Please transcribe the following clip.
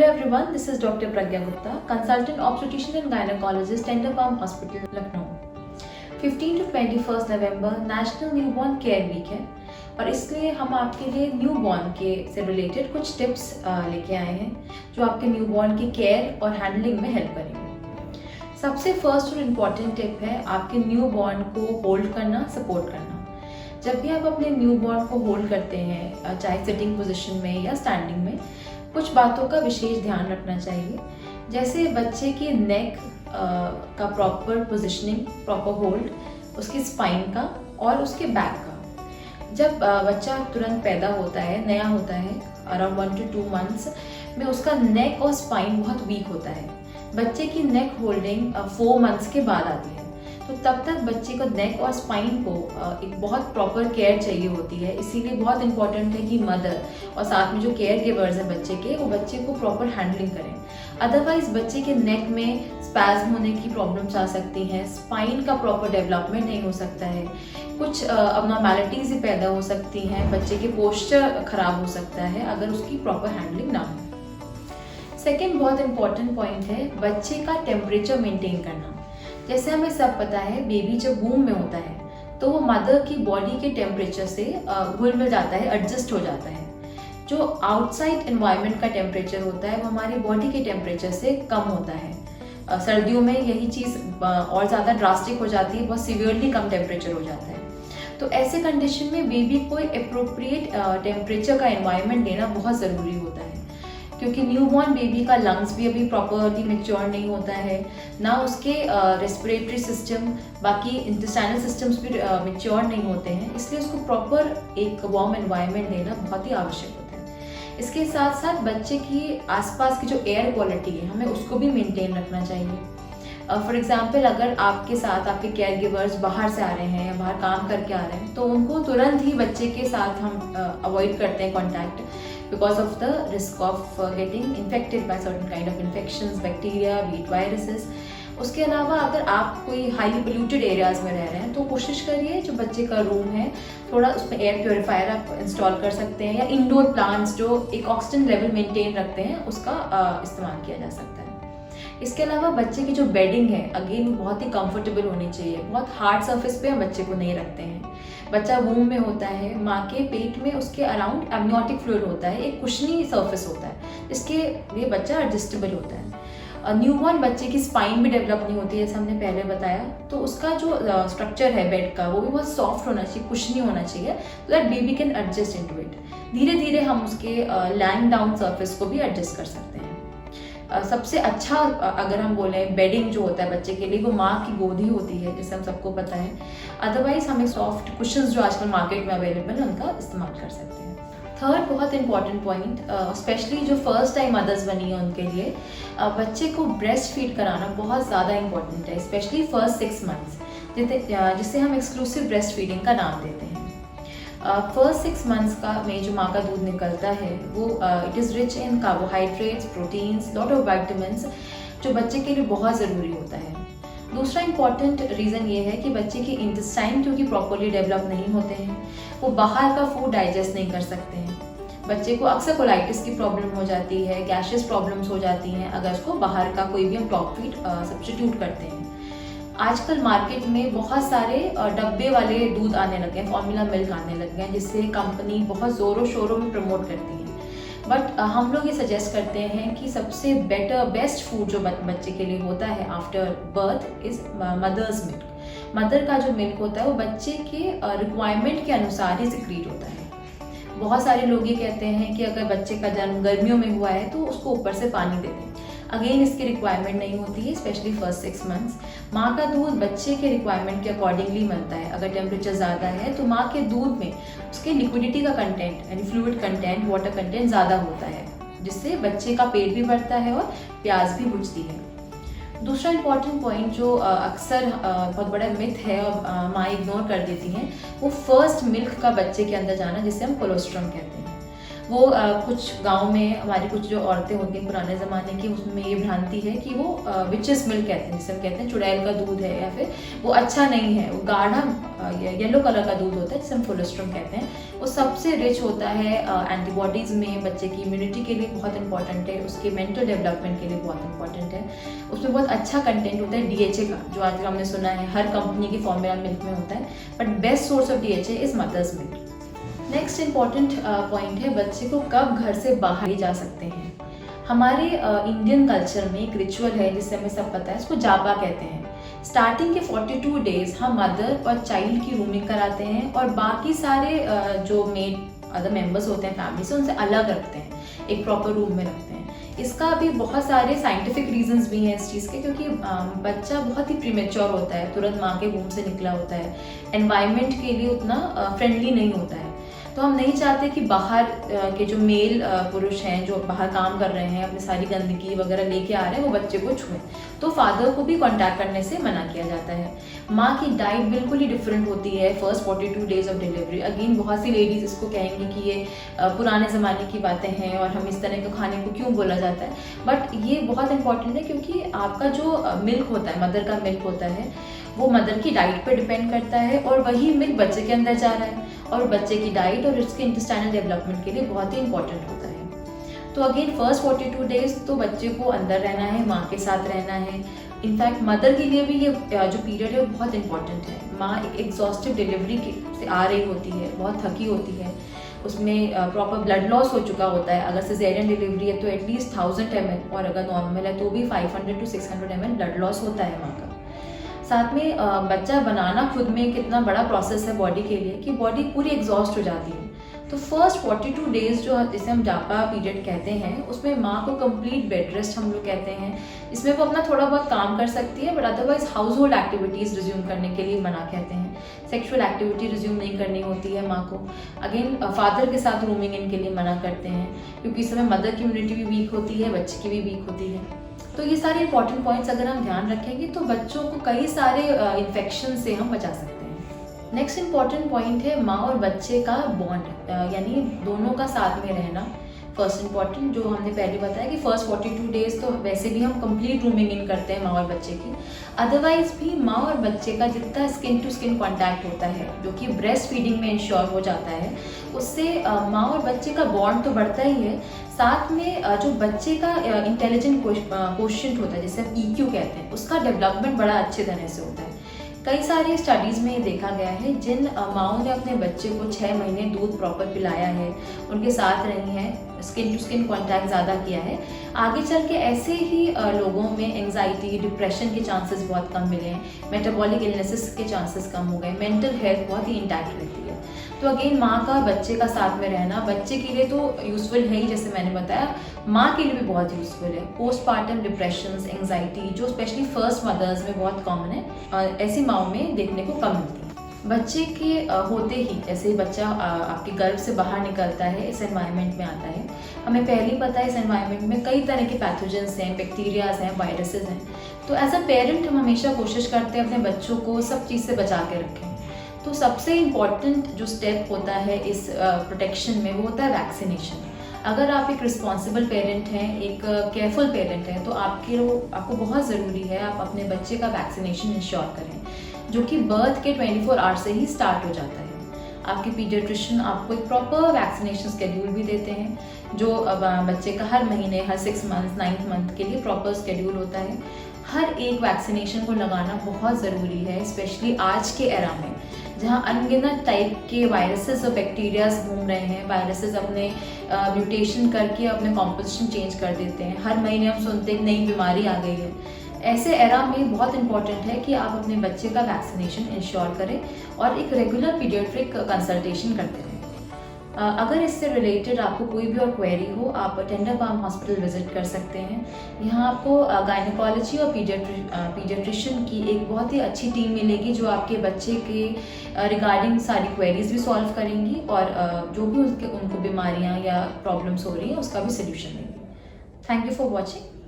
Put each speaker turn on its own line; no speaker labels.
Hello everyone, this is Dr. Pragya Gupta, consultant obstetrician and gynecologist, Tender Palm Hospital, Lucknow. 15 to 21 November national newborn care week है और इसलिए हम आपके लिए newborn के से रिलेटेड कुछ टिप्स लेके आए हैं जो आपके न्यूबॉर्न की केयर और हैंडलिंग में हेल्प करेंगे। सबसे फर्स्ट और इम्पॉर्टेंट टिप है आपके न्यूबॉर्न को होल्ड करना, सपोर्ट करना। जब भी आप अपने न्यूबॉर्न को होल्ड करते हैं, चाहे सिटिंग पोजिशन में या स्टैंडिंग में, कुछ बातों का विशेष ध्यान रखना चाहिए, जैसे बच्चे की नेक का प्रॉपर पोजिशनिंग, प्रॉपर होल्ड, उसकी स्पाइन का और उसके बैक का। जब बच्चा तुरंत पैदा होता है, नया होता है, अराउंड 1 to 2 months में उसका नेक और स्पाइन बहुत वीक होता है। बच्चे की नेक होल्डिंग 4 months के बाद आती है, तो तब तक बच्चे को नेक और स्पाइन को एक बहुत प्रॉपर केयर चाहिए होती है। इसीलिए बहुत इंपॉर्टेंट है कि मदर और साथ में जो केयर गिवर्स हैं बच्चे के, वो बच्चे को प्रॉपर हैंडलिंग करें। अदरवाइज बच्चे के नेक में स्पैज्म होने की प्रॉब्लम्स आ सकती हैं, स्पाइन का प्रॉपर डेवलपमेंट नहीं हो सकता है, कुछ अबनॉर्मैलिटीज ही पैदा हो सकती हैं, बच्चे के पोस्चर खराब हो सकता है अगर उसकी प्रॉपर हैंडलिंग ना हो। सेकेंड बहुत इंपॉर्टेंट पॉइंट है बच्चे का टेम्परेचर मेंटेन करना। जैसे हमें सब पता है, बेबी जब वूम में होता है तो वो मदर की बॉडी के टेम्परेचर से घुल मिल जाता है, एडजस्ट हो जाता है। जो आउटसाइड एनवायरनमेंट का टेम्परेचर होता है वो हमारी बॉडी के टेम्परेचर से कम होता है। सर्दियों में यही चीज़ और ज़्यादा ड्रास्टिक हो जाती है, बहुत सीवियरली कम टेम्परेचर हो जाता है। तो ऐसे कंडीशन में बेबी को अप्रोप्रिएट टेम्परेचर का एनवायरनमेंट देना बहुत ज़रूरी होता है, क्योंकि न्यूबॉर्न बेबी का लंग्स भी अभी प्रॉपरली मैच्योर नहीं होता है, ना उसके रेस्पिरेटरी सिस्टम, बाकी इंटेस्टाइनल सिस्टम्स भी मैच्योर नहीं होते हैं। इसलिए उसको प्रॉपर एक वार्म एनवायरनमेंट देना बहुत ही आवश्यक होता है। इसके साथ साथ बच्चे की आसपास की जो एयर क्वालिटी है, हमें उसको भी मेंटेन रखना चाहिए। फॉर एग्जाम्पल, अगर आपके साथ आपके केयर गिवर्स बाहर से आ रहे हैं या बाहर काम करके आ रहे हैं, तो उनको तुरंत ही बच्चे के साथ हम अवॉइड करते हैं contact, because of the risk of getting infected by certain kind of infections, bacteria, be it viruses. उसके अलावा अगर आप कोई हाईली पोल्यूटेड एरियाज में रह रहे हैं तो कोशिश करिए जो बच्चे का रूम है थोड़ा उसमें एयर प्योरीफायर आप इंस्टॉल कर सकते हैं, या इंडोर प्लांट्स जो एक ऑक्सीजन लेवल मेंटेन रखते हैं उसका इस्तेमाल किया जा सकता है। इसके अलावा बच्चे की जो बेडिंग है, अगेन वो बहुत ही कंफर्टेबल होनी चाहिए। बहुत हार्ड सरफेस पे हम बच्चे को नहीं रखते हैं। बच्चा वूम में होता है, माँ के पेट में उसके अराउंड एमनियोटिक फ्लूइड होता है, एक कुशनी सरफेस होता है जिसके लिए बच्चा एडजस्टेबल होता है। न्यूबॉर्न बच्चे की स्पाइन भी डेवलप नहीं होती है, जैसे हमने पहले बताया, तो उसका जो स्ट्रक्चर है बेड का वो भी बहुत सॉफ्ट होना चाहिए, कुशनी होना चाहिए, so that baby can adjust into it. धीरे धीरे हम उसके लैंग डाउन सरफेस को भी एडजस्ट कर सकते हैं। सबसे अच्छा अगर हम बोले बेडिंग जो होता है बच्चे के लिए, वो माँ की गोद ही होती है, जैसे हम सबको पता है। अदरवाइज हमें सॉफ्ट कुशन्स जो आजकल मार्केट में अवेलेबल है उनका इस्तेमाल कर सकते हैं। थर्ड बहुत इंपॉर्टेंट पॉइंट, स्पेशली जो फर्स्ट टाइम मदर्स बनी है उनके लिए, बच्चे को ब्रेस्ट फीड कराना बहुत ज़्यादा इंपॉर्टेंट है, स्पेशली फर्स्ट 6 months, जिसे हम एक्सक्लूसिव ब्रेस्ट फीडिंग का नाम देते हैं। फर्स्ट 6 months का में जो माँ का दूध निकलता है वो it is rich in carbohydrates, proteins, lot of vitamins, जो बच्चे के लिए बहुत ज़रूरी होता है। दूसरा इंपॉर्टेंट रीज़न ये है कि बच्चे के इंटेस्टाइन क्योंकि प्रॉपरली डेवलप नहीं होते हैं, वो बाहर का फूड डाइजेस्ट नहीं कर सकते हैं। बच्चे को अक्सर कोलाइटिस की प्रॉब्लम हो जाती है, गैसेस प्रॉब्लम्स हो जाती हैं अगर उसको बाहर का कोई भी हम टॉप फीड सब्स्टिट्यूट करते हैं। आजकल मार्केट में बहुत सारे डब्बे वाले दूध आने लगे हैं, फॉर्मूला मिल्क आने लगे हैं, जिससे कंपनी बहुत ज़ोरों शोरों में प्रमोट करती है। बट हम लोग ये सजेस्ट करते हैं कि सबसे बेस्ट फूड जो बच्चे के लिए होता है after birth is mother's milk. Mother का जो मिल्क होता है वो बच्चे के रिक्वायरमेंट के अनुसार ही सिक्रीट होता है। बहुत सारे लोग ये कहते हैं कि अगर बच्चे का जन्म गर्मियों में हुआ है तो उसको ऊपर से पानी दे दें। अगेन इसकी रिक्वायरमेंट नहीं होती है, स्पेशली फर्स्ट 6 months। माँ का दूध बच्चे के रिक्वायरमेंट के अकॉर्डिंगली बनता है। अगर टेम्परेचर ज़्यादा है तो माँ के दूध में उसके लिक्विडिटी का कंटेंट यानी फ्लूइड कंटेंट, वाटर कंटेंट ज़्यादा होता है, जिससे बच्चे का पेट भी बढ़ता है और प्यास भी बुझती है। दूसरा इंपॉर्टेंट पॉइंट जो अक्सर बहुत बड़ा मिथ है और माँ इग्नोर कर देती हैं, वो फर्स्ट मिल्क का बच्चे के अंदर जाना, जिसे हम कोलोस्ट्रम कहते हैं। वो कुछ गांव में हमारी कुछ जो औरतें होती हैं पुराने ज़माने की, उसमें ये भ्रांति है कि वो विचेस मिल्क कहते हैं, जिसे हम कहते हैं चुड़ैल का दूध है, या फिर वो अच्छा नहीं है, वो गाढ़ा येलो कलर का दूध होता है जिसे हम कोलेस्ट्रॉल कहते हैं। वो सबसे रिच होता है एंटीबॉडीज़ में, बच्चे की इम्यूनिटी के लिए बहुत इंपॉर्टेंट है, उसके मेंटल डेवलपमेंट के लिए बहुत इंपॉर्टेंट है। उसमें बहुत अच्छा कंटेंट होता है DHA का, जो आजकल हमने सुना है हर कंपनी की फॉर्मूला मिल्क में होता है, but best source of DHA is mother's milk. Next important point है बच्चे को कब घर से बाहर ले जा सकते हैं। हमारे इंडियन कल्चर में एक रिचुअल है जिससे हमें सब पता है, इसको जापा कहते हैं। स्टार्टिंग के 42 डेज हम मदर और चाइल्ड की रूमिंग कराते हैं और बाकी सारे जो मेड अदर मेंबर्स होते हैं फैमिली से, उनसे अलग रखते हैं, एक प्रॉपर रूम में रखते हैं। इसका भी बहुत सारे साइंटिफिक रीजंस भी हैं इस चीज़ के, क्योंकि बच्चा बहुत ही प्रीमेच्योर होता है, तुरंत माँ के वूम से निकला होता है, एनवायरनमेंट के लिए उतना फ्रेंडली नहीं होता है। तो हम नहीं चाहते कि बाहर के जो मेल पुरुष हैं जो बाहर काम कर रहे हैं, अपनी सारी गंदगी वगैरह लेके आ रहे हैं, वो बच्चे को छुएं। तो फादर को भी कांटेक्ट करने से मना किया जाता है। माँ की डाइट बिल्कुल ही डिफरेंट होती है first 42 days of delivery. Again बहुत सी लेडीज़ इसको कहेंगी कि ये पुराने ज़माने की बातें हैं और हम इस तरह के खाने को क्यों बोला जाता है, बट ये बहुत इंपॉर्टेंट है क्योंकि आपका जो मिल्क होता है, मदर का मिल्क होता है, वो मदर की डाइट पे डिपेंड करता है और वही मिल्क बच्चे के अंदर जा रहा है, और बच्चे की डाइट और उसके इंटेस्टाइनल डेवलपमेंट के लिए बहुत ही इंपॉर्टेंट होता है। तो अगेन फर्स्ट 42 डेज तो बच्चे को अंदर रहना है, माँ के साथ रहना है। इनफैक्ट मदर के लिए भी ये जो पीरियड है वो बहुत इंपॉर्टेंट है। माँ एक एग्जॉस्टिव डिलीवरी से आ रही होती है, बहुत थकी होती है, उसमें प्रॉपर ब्लड लॉस हो चुका होता है। अगर सिजेरियन डिलीवरी है तो एटलीस्ट 1000 ml, और अगर नॉर्मल है तो भी 500 to 600 ml ब्लड लॉस होता है माँ का। साथ में बच्चा बनाना खुद में कितना बड़ा प्रोसेस है बॉडी के लिए, कि बॉडी पूरी एग्जॉस्ट हो जाती है। तो फर्स्ट 42 डेज जो जिसे हम जापा पीरियड कहते हैं, उसमें माँ को कंप्लीट बेड रेस्ट हम लोग कहते हैं। इसमें वो अपना थोड़ा बहुत काम कर सकती है, but otherwise house hold activities resume करने के लिए मना कहते हैं। सेक्सुअल एक्टिविटी रिज्यूम नहीं करनी होती है माँ को। अगेन फादर के साथ रूमिंग इनके लिए मना करते हैं, क्योंकि इस समय मदर की इम्यूनिटी भी वीक होती है, बच्चे की भी वीक होती है। तो ये सारे इंपॉर्टेंट पॉइंट्स अगर हम ध्यान रखेंगे तो बच्चों को कई सारे इन्फेक्शन से हम बचा सकते हैं। नेक्स्ट इंपॉर्टेंट पॉइंट है माँ और बच्चे का बॉन्ड, यानी दोनों का साथ में रहना। फर्स्ट इंपॉर्टेंट जो हमने पहले बताया कि फर्स्ट 42 डेज तो वैसे भी हम कंप्लीट रूमिंग इन करते हैं माँ और बच्चे की। अदरवाइज भी माँ और बच्चे का जितना स्किन टू स्किन कॉन्टैक्ट होता है, जो कि ब्रेस्ट फीडिंग में इंश्योर हो जाता है, उससे माँ और बच्चे का बॉन्ड तो बढ़ता ही है, साथ में जो बच्चे का इंटेलिजेंट कोशेंट होता है, जिसे हम EQ कहते हैं, उसका डेवलपमेंट बड़ा अच्छे तरह से होता है। कई सारी स्टडीज़ में ये देखा गया है, जिन माँओं ने अपने बच्चे को 6 महीने दूध प्रॉपर पिलाया है, उनके साथ रही हैं, स्किन टू स्किन कॉन्टैक्ट ज़्यादा किया है, आगे चल के ऐसे ही लोगों में एंग्जाइटी, डिप्रेशन के चांसेस बहुत कम मिले हैं, मेटाबॉलिक इलनेसेस के चांसेस कम हो गए, मेंटल हेल्थ बहुत ही इंटैक्ट रहती है। तो अगेन माँ का बच्चे का साथ में रहना बच्चे के लिए तो यूज़फुल है ही, जैसे मैंने बताया, माँ के लिए भी बहुत यूज़फुल है। पोस्टपार्टम डिप्रेशंस, एंग्जाइटी जो स्पेशली फर्स्ट मदर्स में बहुत कॉमन है, ऐसी माँओं में देखने को कम मिलती है। बच्चे के होते ही जैसे ही बच्चा आपके गर्भ से बाहर निकलता है, इस एनवायरनमेंट में आता है, हमें पहले ही पता है इस एनवायरनमेंट में कई तरह के पैथोजेंस हैं, बैक्टीरियाज हैं, वायरसेस हैं। तो एज अ पेरेंट हम हमेशा कोशिश करते हैं अपने बच्चों को सब चीज़ से बचा के रखें। तो सबसे इम्पॉर्टेंट जो स्टेप होता है इस प्रोटेक्शन में, वो होता है वैक्सीनेशन। अगर आप एक रिस्पॉन्सिबल पेरेंट हैं, एक केयरफुल पेरेंट हैं, तो आपको बहुत ज़रूरी है आप अपने बच्चे का वैक्सीनेशन इंश्योर करें, जो कि बर्थ के 24 आवर्स से ही स्टार्ट हो जाता है। आपके पीडियाट्रिशियन आपको एक प्रॉपर वैक्सीनेशन स्केड्यूल भी देते हैं, जो बच्चे का हर महीने, हर 6 मंथ, 9th मंथ के लिए प्रॉपर स्केड्यूल होता है। हर एक वैक्सीनेशन को लगाना बहुत ज़रूरी है, स्पेशली आज के एरा में, जहाँ अनगिनत टाइप के वायरसेस और बैक्टीरियाज घूम रहे हैं। वायरसेस अपने म्यूटेशन करके अपने कॉम्पोजिशन चेंज कर देते हैं। हर महीने हम सुनते हैं नई बीमारी आ गई है। ऐसे एरा में बहुत इंपॉर्टेंट है कि आप अपने बच्चे का वैक्सीनेशन इंश्योर करें और एक रेगुलर पीडियाट्रिक कंसल्टेशन करते रहें। अगर इससे रिलेटेड आपको कोई भी और क्वेरी हो, आप टेंडर पाम हॉस्पिटल विजिट कर सकते हैं। यहाँ आपको गायनेकोलॉजी और पीडियाट्रिशियन की एक बहुत ही अच्छी टीम मिलेगी, जो आपके बच्चे के रिगार्डिंग सारी क्वेरीज भी सॉल्व करेंगी और जो भी उनको बीमारियाँ या प्रॉब्लम्स हो रही हैं उसका भी सोल्यूशन देंगी। Thank you for watching.